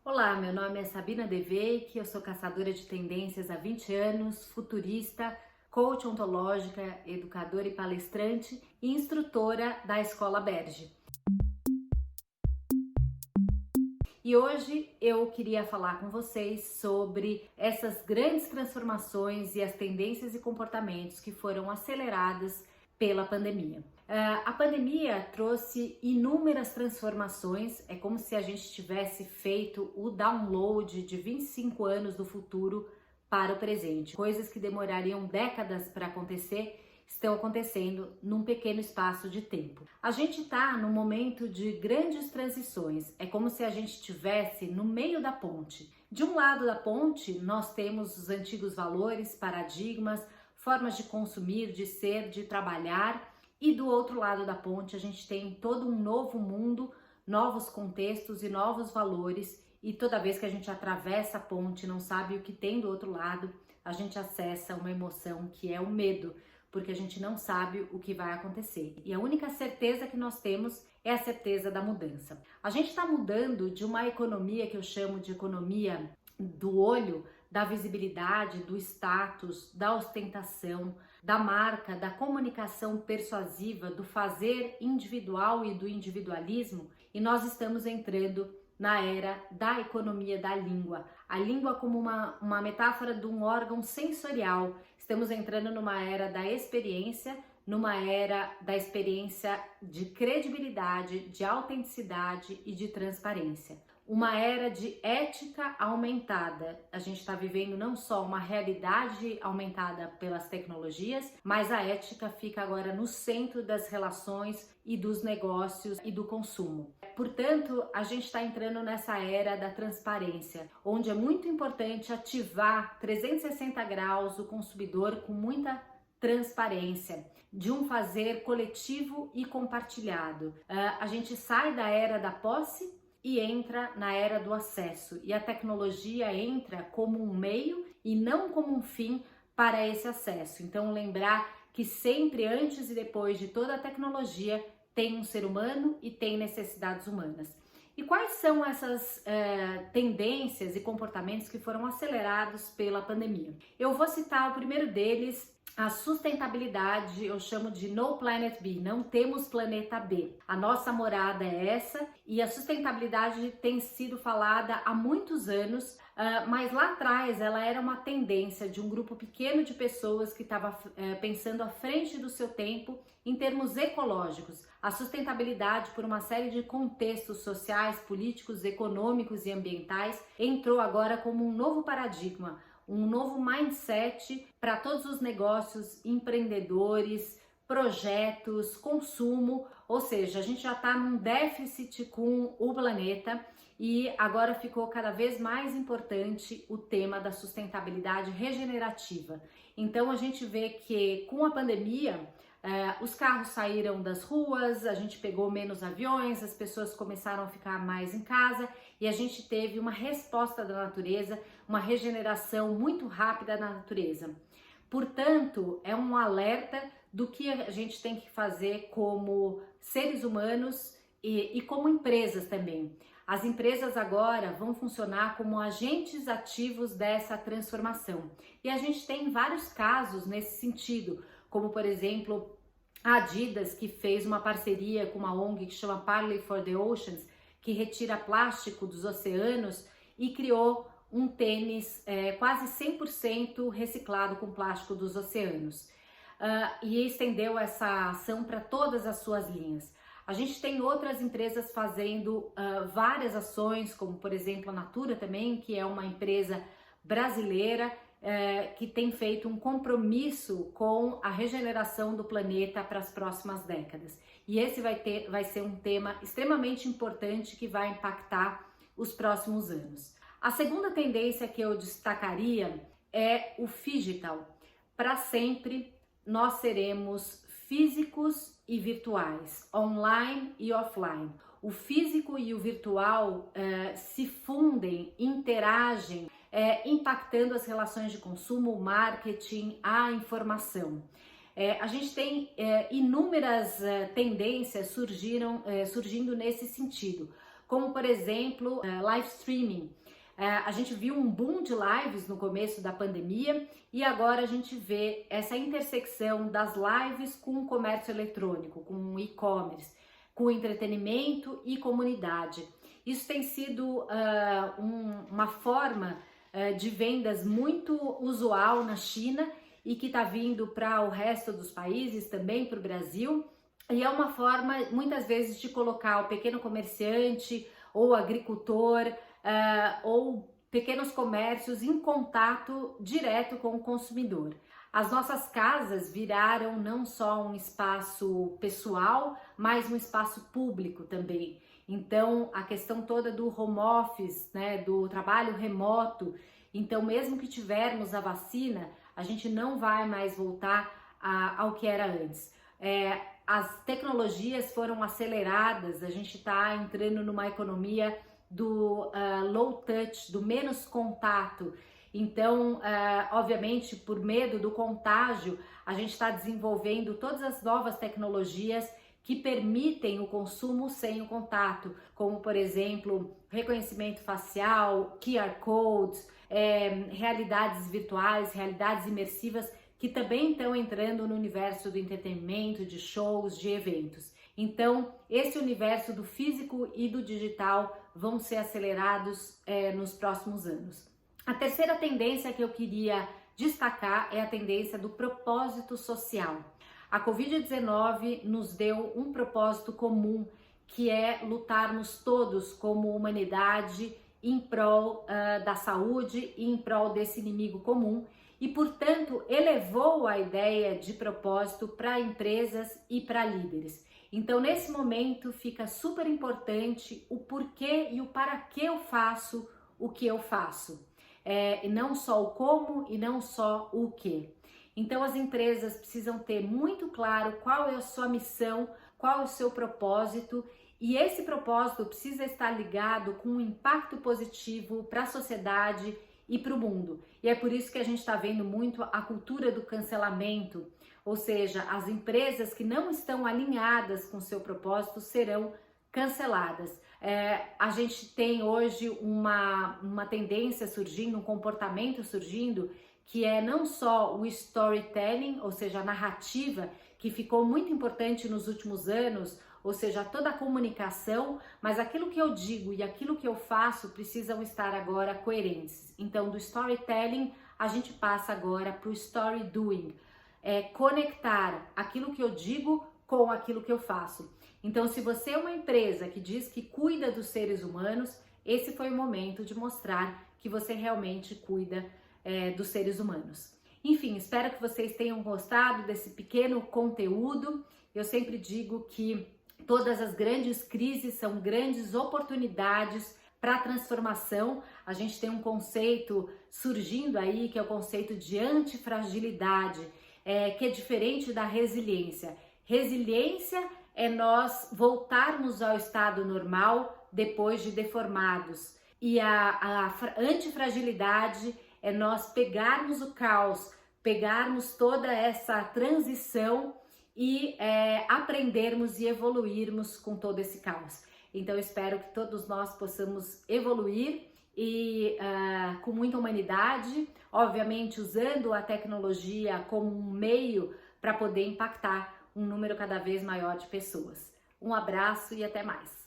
Olá, meu nome é Sabina Deveik, eu sou caçadora de tendências há 20 anos, futurista, coach ontológica, educadora e palestrante e instrutora da Escola Berge. E hoje eu queria falar com vocês sobre essas grandes transformações e as tendências e comportamentos que foram aceleradas pela pandemia. A pandemia trouxe inúmeras transformações, é como se a gente tivesse feito o download de 25 anos do futuro para o presente. Coisas que demorariam décadas para acontecer estão acontecendo num pequeno espaço de tempo. A gente está num momento de grandes transições, é como se a gente estivesse no meio da ponte. De um lado da ponte, nós temos os antigos valores, paradigmas, formas de consumir, de ser, de trabalhar, e do outro lado da ponte a gente tem todo um novo mundo, novos contextos e novos valores, e toda vez que a gente atravessa a ponte, não sabe o que tem do outro lado, a gente acessa uma emoção que é o medo, porque a gente não sabe o que vai acontecer. E a única certeza que nós temos é a certeza da mudança. A gente está mudando de uma economia que eu chamo de economia do olho, da visibilidade, do status, da ostentação, da marca, da comunicação persuasiva, do fazer individual e do individualismo, e nós estamos entrando na era da economia da língua. A língua como uma metáfora de um órgão sensorial. Estamos entrando numa era da experiência, numa era da experiência de credibilidade, de autenticidade e de transparência. Uma era de ética aumentada. A gente está vivendo não só uma realidade aumentada pelas tecnologias, mas a ética fica agora no centro das relações e dos negócios e do consumo. Portanto, a gente está entrando nessa era da transparência, onde é muito importante ativar 360 graus o consumidor com muita transparência, de um fazer coletivo e compartilhado. A gente sai da era da posse e entra na era do acesso, e a tecnologia entra como um meio e não como um fim para esse acesso. Então, lembrar que sempre antes e depois de toda a tecnologia tem um ser humano e tem necessidades humanas. E quais são essas tendências e comportamentos que foram acelerados pela pandemia? Eu vou citar o primeiro deles, a sustentabilidade. Eu chamo de No Planet B, não temos planeta B. A nossa morada é essa, e a sustentabilidade tem sido falada há muitos anos, mas lá atrás ela era uma tendência de um grupo pequeno de pessoas que estava pensando à frente do seu tempo em termos ecológicos. A sustentabilidade, por uma série de contextos sociais, políticos, econômicos e ambientais, entrou agora como um novo paradigma, um novo mindset para todos os negócios, empreendedores, projetos, consumo, ou seja, a gente já está num déficit com o planeta e agora ficou cada vez mais importante o tema da sustentabilidade regenerativa. Então a gente vê que com a pandemia, os carros saíram das ruas, a gente pegou menos aviões, as pessoas começaram a ficar mais em casa e a gente teve uma resposta da natureza, uma regeneração muito rápida na natureza. Portanto, é um alerta do que a gente tem que fazer como seres humanos e como empresas também. As empresas agora vão funcionar como agentes ativos dessa transformação. E a gente tem vários casos nesse sentido, como por exemplo a Adidas, que fez uma parceria com uma ONG que chama Parley for the Oceans, que retira plástico dos oceanos e criou um tênis quase 100% reciclado com plástico dos oceanos. E estendeu essa ação para todas as suas linhas. A gente tem outras empresas fazendo várias ações, como por exemplo a Natura também, que é uma empresa brasileira que tem feito um compromisso com a regeneração do planeta para as próximas décadas. E esse vai ser um tema extremamente importante que vai impactar os próximos anos. A segunda tendência que eu destacaria é o phygital. Para sempre nós seremos físicos e virtuais, online e offline. O físico e o virtual se fundem, interagem, impactando as relações de consumo, marketing, a informação. A gente tem inúmeras tendências surgindo nesse sentido, como por exemplo, live streaming. A gente viu um boom de lives no começo da pandemia e agora a gente vê essa intersecção das lives com o comércio eletrônico, com o e-commerce, com entretenimento e comunidade. Isso tem sido uma forma de vendas muito usual na China e que está vindo para o resto dos países, também para o Brasil. E é uma forma, muitas vezes, de colocar o pequeno comerciante ou agricultor ou pequenos comércios em contato direto com o consumidor. As nossas casas viraram não só um espaço pessoal, mas um espaço público também. Então, a questão toda do home office, né, do trabalho remoto, então mesmo que tivermos a vacina, a gente não vai mais voltar ao que era antes. As tecnologias foram aceleradas, a gente está entrando numa economia do low touch, do menos contato. Então, obviamente, por medo do contágio, a gente está desenvolvendo todas as novas tecnologias que permitem o consumo sem o contato, como, por exemplo, reconhecimento facial, QR codes, realidades virtuais, realidades imersivas, que também estão entrando no universo do entretenimento, de shows, de eventos. Então, esse universo do físico e do digital vão ser acelerados nos próximos anos. A terceira tendência que eu queria destacar é a tendência do propósito social. A Covid-19 nos deu um propósito comum, que é lutarmos todos como humanidade em prol da saúde e em prol desse inimigo comum e, portanto, elevou a ideia de propósito para empresas e para líderes. Então, nesse momento, fica super importante o porquê e o para que eu faço o que eu faço. E não só o como e não só o que. Então, as empresas precisam ter muito claro qual é a sua missão, qual é o seu propósito, e esse propósito precisa estar ligado com um impacto positivo para a sociedade e para o mundo. E é por isso que a gente está vendo muito a cultura do cancelamento, ou seja, as empresas que não estão alinhadas com o seu propósito serão canceladas. A gente tem hoje uma tendência surgindo, um comportamento surgindo, que é não só o storytelling, ou seja, a narrativa, que ficou muito importante nos últimos anos, ou seja, toda a comunicação, mas aquilo que eu digo e aquilo que eu faço precisam estar agora coerentes. Então, do storytelling, a gente passa agora para o story doing, conectar aquilo que eu digo com aquilo que eu faço. Então, se você é uma empresa que diz que cuida dos seres humanos, esse foi o momento de mostrar que você realmente cuida dos seres humanos. Enfim, espero que vocês tenham gostado desse pequeno conteúdo. Eu sempre digo que todas as grandes crises são grandes oportunidades para a transformação. A gente tem um conceito surgindo aí, que é o conceito de antifragilidade, que é diferente da resiliência. Resiliência é nós voltarmos ao estado normal depois de deformados. E a antifragilidade é nós pegarmos o caos, pegarmos toda essa transição e aprendermos e evoluirmos com todo esse caos. Então, espero que todos nós possamos evoluir e com muita humanidade, obviamente usando a tecnologia como um meio para poder impactar um número cada vez maior de pessoas. Um abraço e até mais!